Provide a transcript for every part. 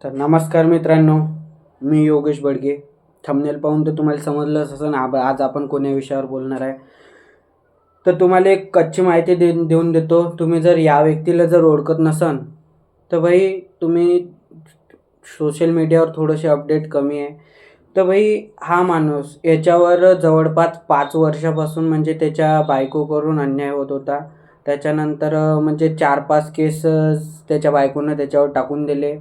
तर नमस्कार मित्रांनो, मी योगेश बडगे. थंबनेल पाहून तर तुम्हाला समजलंच असेल आज आपण कोण्या विषयावर बोलणार आहे. तर तुम्हाला एक कच्ची माहिती देऊन देतो. तुम्ही जर या व्यक्तीला जर ओळखत नसाल तर भाई तुम्ही सोशल मीडियावर थोडेसे अपडेट कमी आहे. तर भाई हा माणूस याच्यावर जवळपास 5 वर्षापासून म्हणजे त्याच्या बायकोकडून अन्याय होत होता. त्याच्यानंतर म्हणजे 4-5 केस त्याच्या बायकोनं त्याच्यावर टाकून दिले.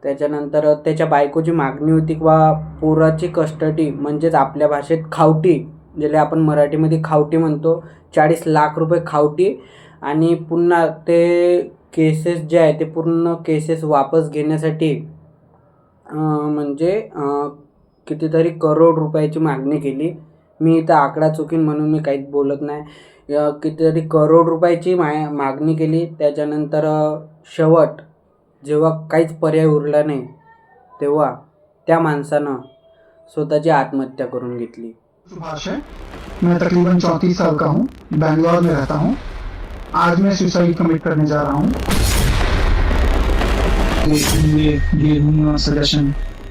त्याच्यानंतर त्याच्या बायकोची मागणी होती किंवा पोराची कस्टडी म्हणजेच आपल्या भाषेत खावटी, ज्याला आपण मराठीमध्ये खावटी म्हणतो. 40 लाख रुपये खावटी आणि पुन्हा ते केसेस जे आहे ते पूर्ण केसेस वापस घेण्यासाठी म्हणजे कितीतरी करोड रुपयाची मागणी केली. मी इथं आकडा चुकीन म्हणून मी काहीच बोलत नाही. कितीतरी करोड रुपयाची मागणी केली. त्याच्यानंतर शेवट जेव्हा काहीच पर्याय उरला नाही तेव्हा त्या माणसानं स्वतःची आत्महत्या करून घेतली. सुभाष है, मैं तकरीबन 34 साल का हूँ, बैंगलोर में रहता हूँ. आज मैं सुसाइड कमिट करने जा रहा हूँ.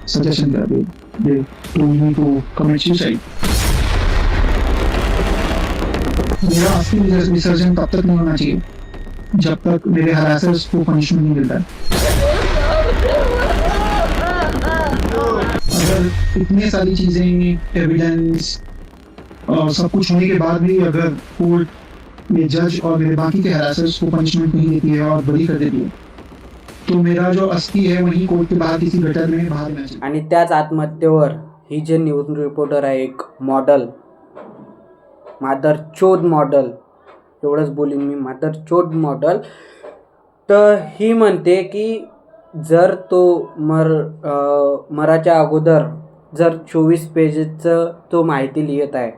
सजेशन दे टू कमिट सुसाइड. मेरा अस्थि विसर्जन तब तक नहीं होना चाहिए जब तक मेरे हरासर्स को पनिशमेंट नहीं मिलता है. अगर इतनी सारी चीजें एविडेंस सब कुछ होने के बाद भी अगर कोर्ट में जज और मेरे बाकी के हरासर्स को पनिशमेंट नहीं देती है और बरी कर देती है तो मेरा जो अस्थि है वही कोर्ट के बाहर किसी गटर में बाहर देना चाहिए. आणि त्याच आत्महत्येवर ही जे न्यूज रिपोर्टर आहे, एक मॉडल, मादरचोद मॉडल, एवढंच बोलीन मी, मादरचोद मॉडल, तर ही म्हणते की जर तो मराच्या अगोदर जर 24 पेजेसचं तो माहिती लिहित आहे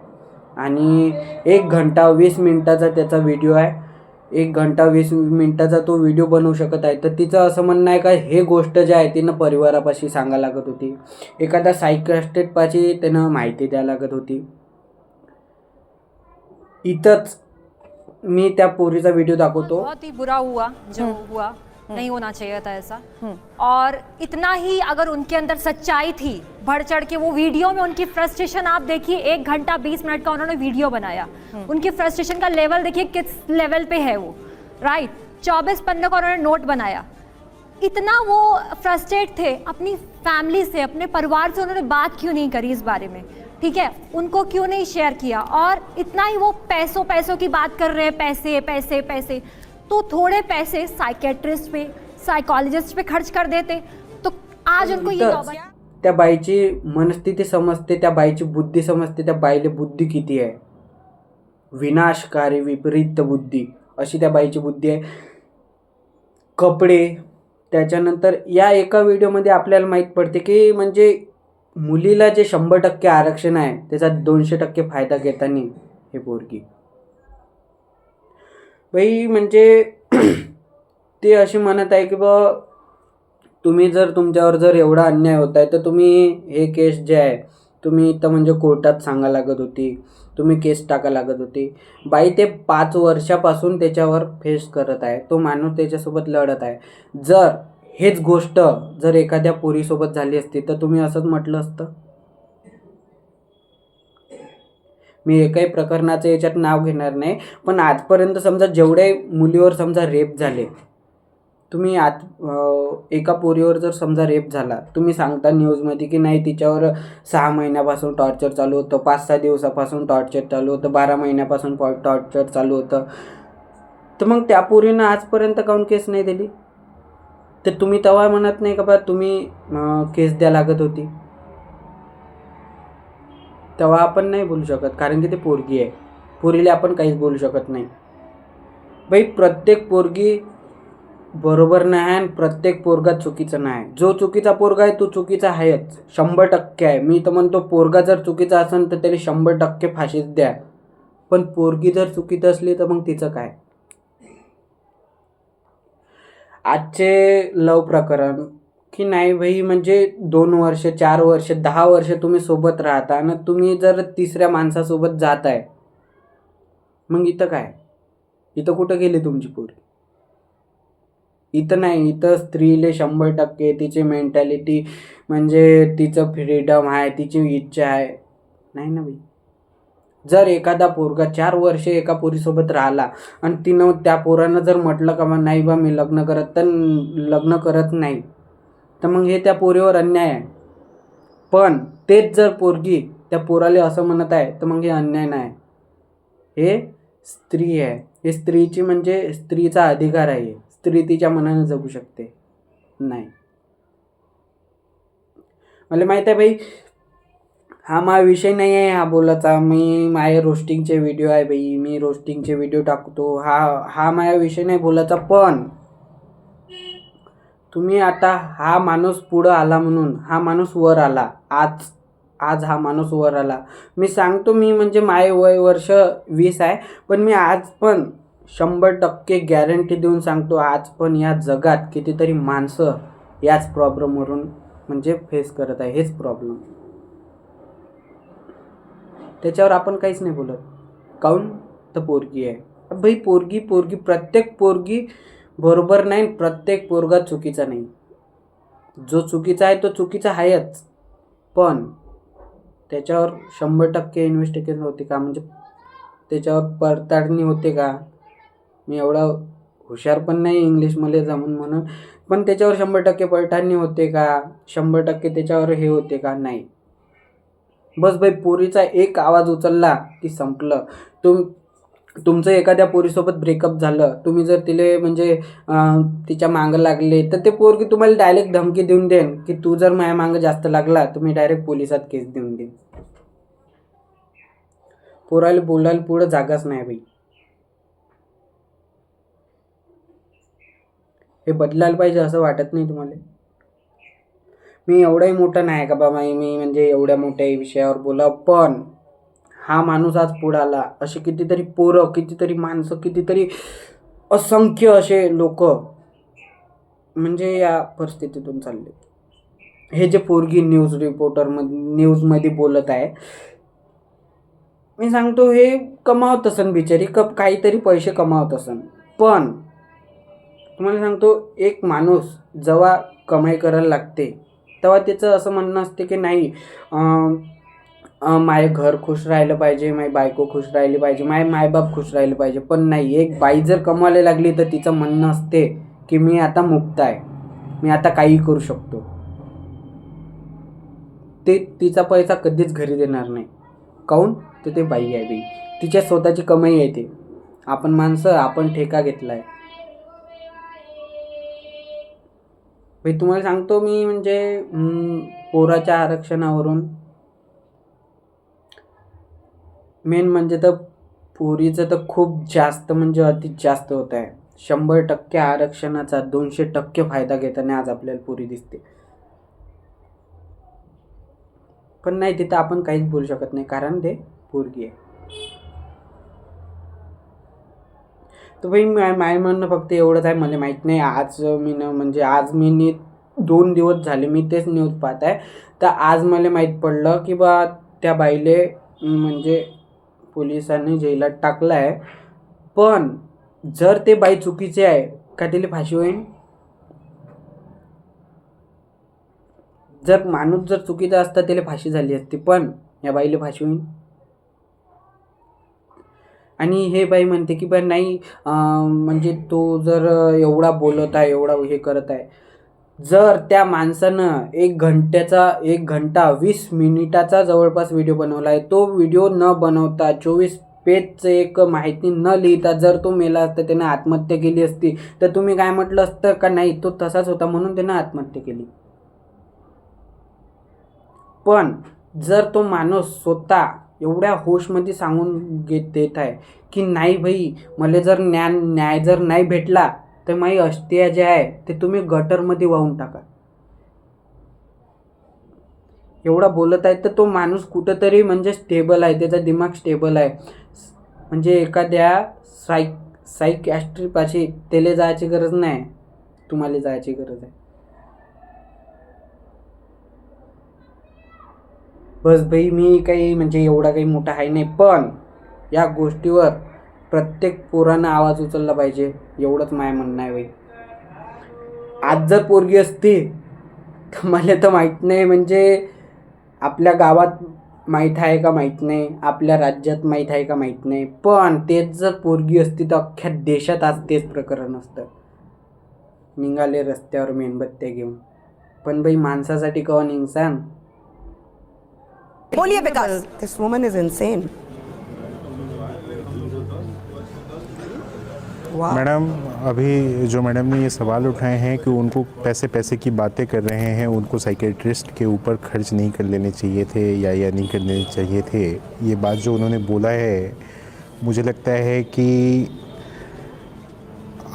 आणि 1 घंटा 20 मिनिटाचा त्याचा व्हिडिओ आहे, 1 घंटा 20 मिनिटाचा तो व्हिडिओ बनवू शकत आहे, तर तिचं असं म्हणणं आहे का हे गोष्ट जे आहे तिनं परिवारापाशी सांगायला लागत होती, एखाद्या सायकियाट्रिस्टपाशी त्यानं माहिती द्यायला लागत होती. इथंच मी त्या पोरीचा व्हिडिओ दाखवतो. बहुत ही बुरा हुआ जो हुआ, नहीं होना चाहिए था ऐसा. और इतना ही अगर उनके अंदर सच्चाई थी, बढ़ चढ़ के वो वीडियो में उनकी फ्रस्ट्रेशन आप देखिए. 1 घंटा 20 मिनट का उन्होंने वीडियो बनाया. उनकी फ्रस्ट्रेशन का लेवल देखिए किस लेवल पे है वो, राइट. 24 पन्ने का उन्होंने नोट बनाया. इतना वो फ्रस्ट्रेट थे अपनी फैमिली से, अपने परिवार से उन्होंने बात क्यों नहीं करी इस बारे में, ठीक है, उनको क्यों नहीं शेयर किया. और इतना ही वो पैसों की बात कर रहे हैं, पैसे पैसे पैसे. तो थोड़े पैसे साइकेट्रिस्ट पे, साइकोलॉजिस्ट पे खर्च कर देते तो आज उनको ये त्या बाईची मनस्थिती समजते, त्या बाईची बुद्धी समजते. त्या बाईला बुद्धी किती आहे, विनाशकारी विपरीत बुद्धी अशी त्या बाईची बुद्धी आहे. कपडे, त्याच्यानंतर या एका व्हिडिओमध्ये आपल्याला माहीत पडते की म्हणजे मुलीला जे 100% आरक्षण आहे त्याचा 200% फायदा घेताना हे पोरगी बाई म्हणजे ते अशी म्हणत आहे की बा तुम्ही जर तुमच्यावर जर एवढा अन्याय होत आहे तर तुम्ही हे केस जे आहे तुम्ही इथं म्हणजे कोर्टात सांगा लागत होती, तुम्ही केस टाका लागत होती. बाई ते 5 वर्षापासून त्याच्यावर फेस करत आहे, तो माणूस त्याच्यासोबत लढत आहे. जर हेच गोष्ट जर एखाद्या पोरीसोबत झाली असती तर तुम्ही असंच म्हटलं असतं. मी एकाही प्रकरणाचं याच्यात नाव घेणार नाही, पण आजपर्यंत समजा जेवढे मुलीवर समजा रेप झाले, तुम्ही एका पोरीवर जर समजा रेप झाला, तुम्ही सांगता न्यूजमध्ये की नाही तिच्यावर 6 महिन्यापासून टॉर्चर चालू होतं, 5-6 दिवसापासून टॉर्चर चालू होतं, 12 महिन्यापासून टॉर्चर चालू होतं, तर मग त्या पोरीनं आजपर्यंत काऊन केस नाही दिली. तर तुम्ही तेव्हा म्हणत नाही का बा तुम्ही केस द्या लागत होती. तेव्हा आपण नाही बोलू शकत कारण की ते पोरगी आहे, पोरीला आपण काहीच बोलू शकत नाही. बाई प्रत्येक पोरगी बरोबर नाही आणि प्रत्येक पोरगा चुकीचा नाही. जो चुकीचा पोरगा आहे तो चुकीचा आहेच, 100% आहे. मी तर म्हणतो पोरगा जर चुकीचा असेल तर त्याला 100% फाशीच द्या, पण पोरगी जर चुकीची असली तर मग तिचं काय. आजचे लव प्रकरण की नाही भाई म्हणजे 2 वर्ष 4 वर्ष 10 वर्ष तुम्ही सोबत राहता आणि तुम्ही जर तिसऱ्या माणसासोबत जात आहे, मग इथं काय, इथं कुठं गेली तुमची पोरी. इथं नाही, इथं स्त्रीले 100% तिची मेंटॅलिटी म्हणजे तिचं फ्रीडम आहे, तिची इच्छा आहे. नाही ना बाई. जर एखादा पोरगा 4 वर्षे एका पोरीसोबत राहिला आणि तिनं त्या पोरानं जर म्हटलं का मग नाही बा मी लग्न करत नाही, तर मग हे त्या पोरीवर अन्याय आहे. पण तेच जर पोरगी त्या पोराला असं म्हणत आहे तर मग हे अन्याय नाही, हे स्त्री आहे. हे स्त्रीची म्हणजे स्त्रीचा अधिकार आहे. स्त्री तिच्या मनानं जगू शकते. नाही, मला माहीत आहे बाई, हा माझा विषय नाही आहे हा बोलायचा. मी माझे रोस्टिंगचे व्हिडिओ आहे बाई, मी रोस्टिंगचे व्हिडिओ टाकतो. हा माझा विषय नाही बोलायचा. पण तुम्ही आता हा माणूस पुढं आला म्हणून हा माणूस वर आला. आज हा माणूस वर आला. मी सांगतो, मी म्हणजे माझे वय वर्ष 20 आहे, पण मी आज पण 100% गॅरंटी देऊन सांगतो, आज पण या जगात कितीतरी माणसं याच प्रॉब्लेमवरून म्हणजे फेस करत आहे. हेच प्रॉब्लेम, त्याच्यावर आपण काहीच नाही बोलत. काऊन तर पोरगी आहे भाई. पोरगी प्रत्येक पोरगी बरोबर नाही, प्रत्येक पोरगा चुकीचा नाही. जो चुकीचा आहे तो चुकीचा आहेच, पण त्याच्यावर 100% इन्व्हेस्टिगेशन होते का, म्हणजे त्याच्यावर पडताळणी होते का. मी एवढा हुशार पण नाही इंग्लिशमध्ये जमून म्हणून, पण त्याच्यावर 100% पडताळणी होते का, 100% त्याच्यावर हे होते का, नाही. बस भाई, पोरीचा एक आवाज उचलला की संपलं. तुमचं एखाद्या पोरीसोबत ब्रेकअप झालं, तुम्ही जर तिले म्हणजे तिच्या मागं लागले, तर ते पोरगी तुम्हाला डायरेक्ट धमकी देऊन देईन की तू जर माझ्या मागं जास्त लागला तुम्ही डायरेक्ट पोलिसात केस देऊन देईन. पोराला बोलायला पुढं जागाच नाही बाई. हे बदलायला पाहिजे असं वाटत नाही तुम्हाला. मी एवढाही मोठा नाही का बाबा, मी म्हणजे एवढ्या मोठ्या विषयावर बोला, पण हा माणूस आज पुढे आला. असे कितीतरी पोरं, कितीतरी माणसं, कितीतरी असंख्य असे लोक म्हणजे या परिस्थितीतून चालले. हे जे पोरगी न्यूजमध्ये बोलत आहे, मी सांगतो हे कमावत असन बिचारी, काहीतरी पैसे कमावत असन. पण तुम्हाला सांगतो, एक माणूस जेव्हा कमाई करायला लागते तेव्हा त्याचं असं म्हणणं असते की नाही, माझे घर खुश राहिलं पाहिजे, माझी बायको खुश राहिली पाहिजे, माझे मायबाप खुश राहिले पाहिजे. पण नाही, एक बाई जर कमवायला लागली तर तिचं म्हणणं असते की मी आता मुक्त आहे, मी आता काही करू शकतो. ते तिचा पैसा कधीच घरी देणार नाही. काऊन तर ते बाई आहे बाई, तिच्या स्वतःची कमाई आहे. ते आपण माणसं, आपण ठेका घेतलाय. भाई तुम्हाला सांगतो मी, म्हणजे पोराच्या आरक्षणावरून मेन म्हणजे तर पोरीचं तर खूप जास्त म्हणजे अति जास्त होत आहे. 100% आरक्षणाचा 200% फायदा घेताना आज आपल्याला पोरी दिसते. पण नाही, तिथं आपण काहीच बोलू शकत नाही, कारण ते पोरगी आहे. तर भाई माझं म्हणणं फक्त एवढंच आहे. मला माहीत नाही, आज मी 2 दिवस झाले मी तेच न्यूज पाहत आहे. तर आज मला माहीत पडलं की बा त्या बाईले म्हणजे पोलिसांनी जेलात टाकलं आहे. पण जर ते बाई चुकीचे आहे का तिला फाशी होईल. जर माणूस जर चुकीचा असता त्याला फाशी झाली असती, पण या बाईला फाशी होईल. आणि हे बाई म्हणते की बा नाही, म्हणजे तो जर एवढा बोलत आहे, एवढा हे करत आहे, जर त्या माणसानं 1 घंटा 20 मिनिटाचा जवळपास व्हिडिओ बनवला आहे, तो व्हिडिओ न बनवता 24 पेजचं एक माहिती न लिहिता जर तो मेला असता, त्यानं आत्महत्या केली असती, तर तुम्ही काय म्हटलं असतं का नाही तो तसाच होता म्हणून त्यानं आत्महत्या केली. पण जर तो माणूस स्वतः एवढ्या होशमध्ये सांगून देत आहे की नाही भाई, मला जर न्याय जर नाही भेटला तर माझी अस्थिया जे आहे ते तुम्ही गटरमध्ये वाहून टाका, एवढा बोलत आहे, तर तो माणूस कुठंतरी म्हणजे स्टेबल आहे, त्याचा दिमाग स्टेबल आहे. म्हणजे एखाद्या सायकियाट्रिस्टपाशी त्याला जायची गरज नाही, तुम्हाला जायची गरज आहे. बस भाई, मी काही म्हणजे एवढा काही मोठा आहे नाही, पण या गोष्टीवर प्रत्येक पोरानं आवाज उचलला पाहिजे, एवढंच माझं म्हणणं आहे भाई. आज जर पोरगी असती तर मला तर माहीत नाही, म्हणजे आपल्या गावात माहीत आहे का माहीत नाही, आपल्या राज्यात माहीत आहे का माहीत नाही, पण तेच जर पोरगी असती तर अख्ख्या देशात आज तेच प्रकरण असतं. निघाले रस्त्यावर मेणबत्त्या घेऊन. पण बाई माणसासाठी कौन इंसान. बोलिए विकास. This woman is insane. Wow. Madam, अभी जो मैडम ने ये सवाल उठाए हैं कि उनको पैसे पैसे की बातें कर रहे हैं, उनको साइकेट्रिस्ट के ऊपर खर्च नहीं कर लेने चाहिए थे या नहीं कर लेने चाहिए थे, ये बात जो उन्होंने बोला है, मुझे लगता है कि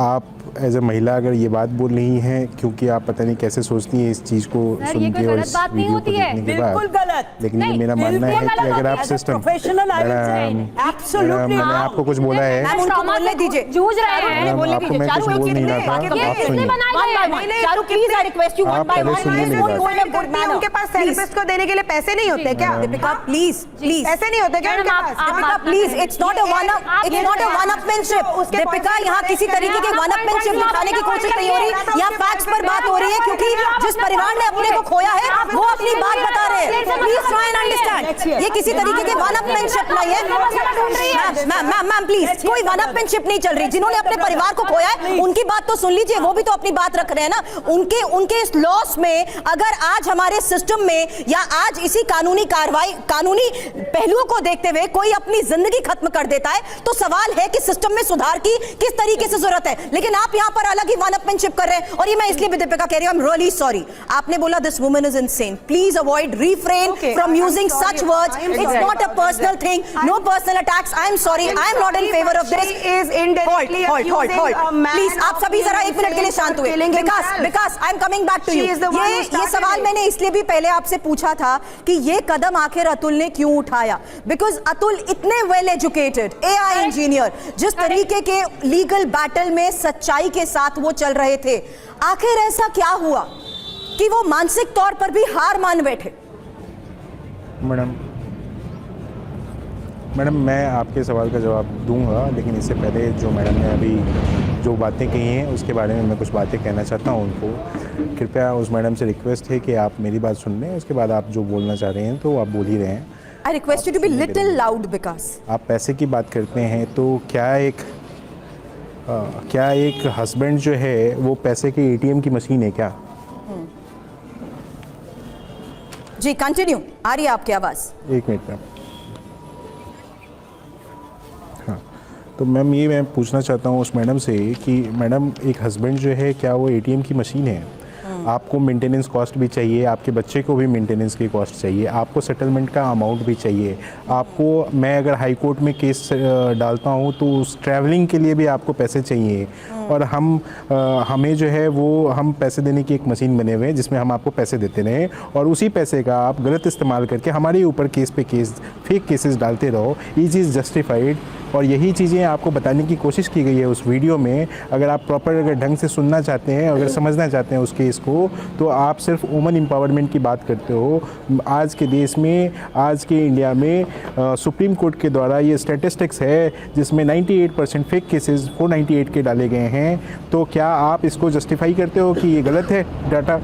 आप एज अ महिला अगर ये बात बोल रही हैं, क्योंकि आप पता नहीं कैसे सोचती हैं इस चीज़ को सर, सुन ये कोई के और गलत इस बात नहीं वीडियो को होती है। देखने के बिल्कुल बाद, गलत. लेकिन ये नहीं, मेरा मानना है कि अगर आप सिस्टम प्रोफेशनल एब्सोल्युटली मैंने आपको कुछ बोला है, मैम उनको बोलने दीजिए. जूझ रहे हैं। मैम, बोलने आपको दीजिए. मैं चारू, कुछ बोल एक नहीं रहा मिनट, था, आगे आप बढ़िए. सुनिए। बनाए गए हैं। Charu please I request you one आप बाय पहले वन. सुनिए मेरी बात. उनके पास थेरेपिस्ट को देने के लिए पैसे नहीं होते क्या? दीपिका प्लीज प्लीज पैसे नहीं होते क्या मैडम, उनके आप- पास? आप- Deepika please it's not a one up, it's not a one upmanship. Deepika यहाँ किसी तरीके के वन अपमैनशिप दिखाने की कोशिश नहीं हो रही, यहाँ फैक्ट्स पर बात हो रही है, क्योंकि जिस परिवार ने अपने को खोया है वो अपनी बात बता रहे हैं. Please try end understand. ये किसी तरीके के वन अपमैनशिप नहीं है. मैम प्लीज, कोई वन अपमैनशिप नहीं चल रही. जिन्होंने अपने परिवार को खोया है उनकी बात तो सुन लीजिए, वो भी तो अपनी बात रख रहे हैं ना. उनके इस लॉस में अगर आज हमारे सिस्टम में या आज इसी कानूनी कार्रवाई, कानूनी पहलुओं को देखते हुए कोई अपनी जिंदगी खत्म कर देता है, तो सवाल है कि सिस्टम में सुधार की किस तरीके से जरूरत है. लेकिन आप यहाँ पर अलग ही वन अपमैनशिप कर रहे हैं. और ये मैं इसलिए भी दीपिका कह रही हूँ, आई एम रियली सॉरी. आपने बोला this woman is insane. Please avoid, refrain from using such words. It's not a personal thing. No personal attacks. I am sorry. I am not in favor of this. She is indirectly accusing a man Please, आप सभी जरा एक minute के लिए शांत हुए. विकास, I am coming back to you. She is the one who ये started सवाल it. मैंने इसलिए भी पहले आपसे पूछा था कि ये कदम आखिर अतुल ने क्यों उठाया. Because अतुल इतने वेल एजुकेटेड AI इंजीनियर, जिस तरीके के लीगल बैटल में सच्चाई के साथ वो चल रहे थे, आखिर ऐसा क्या हुआ कि वो मानसिक तौर पर भी हार मान बैठे. मैडम, मैं आपके सवाल का जवाब दूंगा, लेकिन इससे पहले जो मैडम ने अभी जो बातें कही हैं उसके बारे में मैं कुछ बातें कहना चाहता हूं उनको. कृपया उस मैडम से रिक्वेस्ट है कि आप मेरी बात सुन लें, उसके बाद आप जो बोलना चाह रहे हैं तो आप बोल ही रहे हैं. I request you to be little loud, विकास. आप पैसे की बात करते हैं तो क्या एक हस्बैंड जो है वो पैसे के ATM की मशीन है क्या? जी कंटिन्यू, आ रही है आपकी आवाज. एक मिनट मैम. हाँ, तो मैम ये मैं पूछना चाहता हूँ उस मैडम से कि मैडम, एक हस्बैंड जो है क्या वो ATM की मशीन है? आपको मेंटेनेंस कॉस्ट भी चाहिए, आपके बच्चे को भी मेंटेनेंस की कॉस्ट चाहिए, आपको सेटलमेंट का अमाउंट भी चाहिए, आपको, मैं अगर हाई कोर्ट में केस डालता हूँ तो उस ट्रैवलिंग के लिए भी आपको पैसे चाहिए. और हमें जो है वो हम पैसे देने की एक मशीन बने हुए हैं जिसमें हम आपको पैसे देते रहें, और उसी पैसे का आप गलत इस्तेमाल करके हमारे ऊपर केस पे केस, फेक केसेस डालते रहो. ये चीज़ जस्टिफाइड, और यही चीज़ें आपको बताने की कोशिश की गई है उस वीडियो में. अगर आप प्रॉपर अगर ढंग से सुनना चाहते हैं, अगर समझना चाहते हैं उस केस को, तो आप सिर्फ वुमन एम्पावरमेंट की बात करते हो. आज के देश में, आज के इंडिया में सुप्रीम कोर्ट के द्वारा ये स्टैटिस्टिक्स है जिसमें 98% फेक केसेस 498 के डाले गए हैं. तो क्या आप इसको जस्टिफाई करते हो कि ये गलत है डाटा?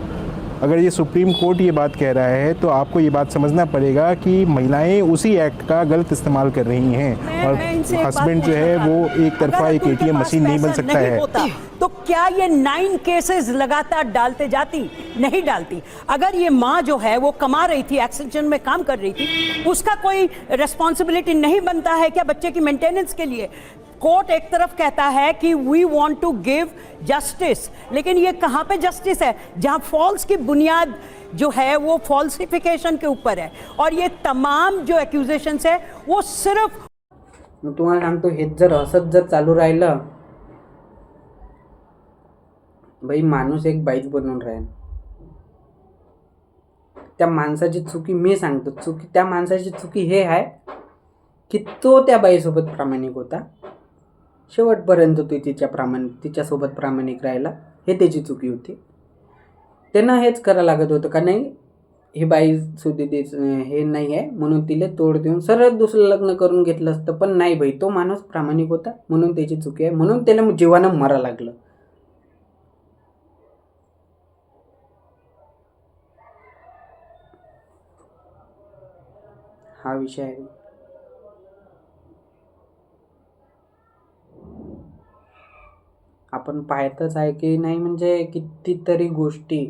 अगर ये सुप्रीम कोर्ट ये बात कह रहा है तो आपको ये बात समझना पड़ेगा कि महिलाएं उसी एक्ट का गलत इस्तेमाल कर रही हैं, और हस्बैंड जो है वो एक तरफा एक ATM मशीन नहीं बन सकता है. तो क्या ये 9 केसेस लगातार डालते जाती? नहीं डालती. अगर ये माँ जो है वो कमा रही थी, एक्सटेंशन में काम कर रही थी, उसका कोई रेस्पॉन्सिबिलिटी नहीं बनता है क्या बच्चे की मेंटेनेंस के लिए? कोर्ट एक तरफ कहता है कि we want to give justice, लेकिन ये कहाँ पे जस्टिस है जहाँ फॉल्स की बुनियाद जो है वो फॉल्सिफिकेशन के ऊपर है. और ये तमाम जो एक्यूजेशंस है वो सिर्फ, मी तुम्हाला सांगतो, हेच जर असंच जर चालू राहिलं, बाई माणूस एक बाईच बनून राहील. त्या माणसाची चुकी, मी सांगतो चुकी, त्या माणसाची चुकी हे आहे की तो त्या बाईसोबत प्रामाणिक होता. शेवटपर्यंत तो तिच्यासोबत प्रामाणिक राहिला, हे त्याची चुकी होती. त्यांना हेच करावं लागत होतं का नाही, ही बाई सुद्धा हे नाही आहे म्हणून तिला तोड देऊन सरळ दुसरं लग्न करून घेतलं असतं. पण नाही बाई, तो माणूस प्रामाणिक होता म्हणून त्याची चुकी आहे, म्हणून त्याला जीवानं मरा लागलं. हा विषय आहे. आपण पाहतच आहे की नाही, म्हणजे कितीतरी गोष्टी,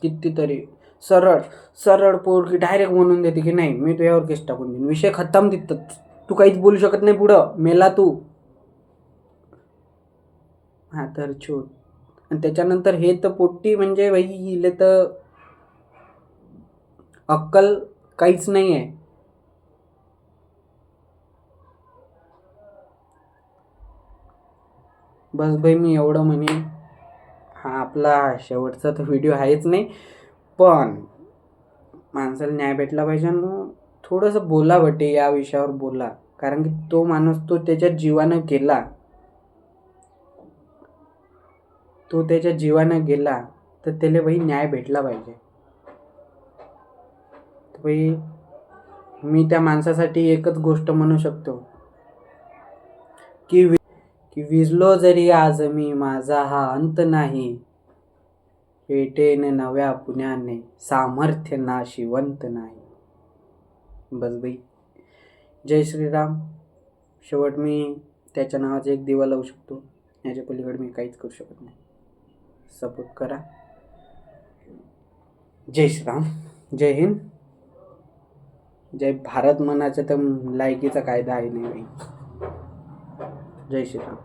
कितीतरी सरळ सरळ पोरगी डायरेक्ट म्हणून देते की नाही मी तुझ्यावर केस टाकून देईन, विषय खतम तिथंच, तू काहीच बोलू शकत नाही पुढं, मेला तू. हा तर छोट. आणि त्याच्यानंतर हे तर पोट्टी, म्हणजे भाई इले तर अक्कल काहीच नाही आहे. बस भाई मी एवढं म्हणेन. हा आपला शेवटचा तर व्हिडिओ आहेच नाही, पण माणसाला न्याय भेटला पाहिजे. मग थोडंसं बोला बटे, या विषयावर बोला, कारण की तो माणूस तो त्याच्या जीवानं गेला, तो त्याच्या जीवानं गेला तर त्याला भाई न्याय भेटला पाहिजे. भाई मी त्या माणसासाठी एकच गोष्ट म्हणू शकतो की विजलो जरी आज मी, माझा हा अंत नाही, पेटेन नव्या पुण्याने, सामर्थ्य नाशिवंत नाही. बस भाई, जय श्रीराम. शेवट मी त्याच्या नावाचा एक दिवा लावू शकतो, याच्या पलीकडे मी काहीच करू शकत नाही. सपोर्ट करा. जय श्रीराम, जय हिंद, जय भारत. म्हणायचं तर लायकीचा कायदा आहे नाही भाई. जय श्रीराम.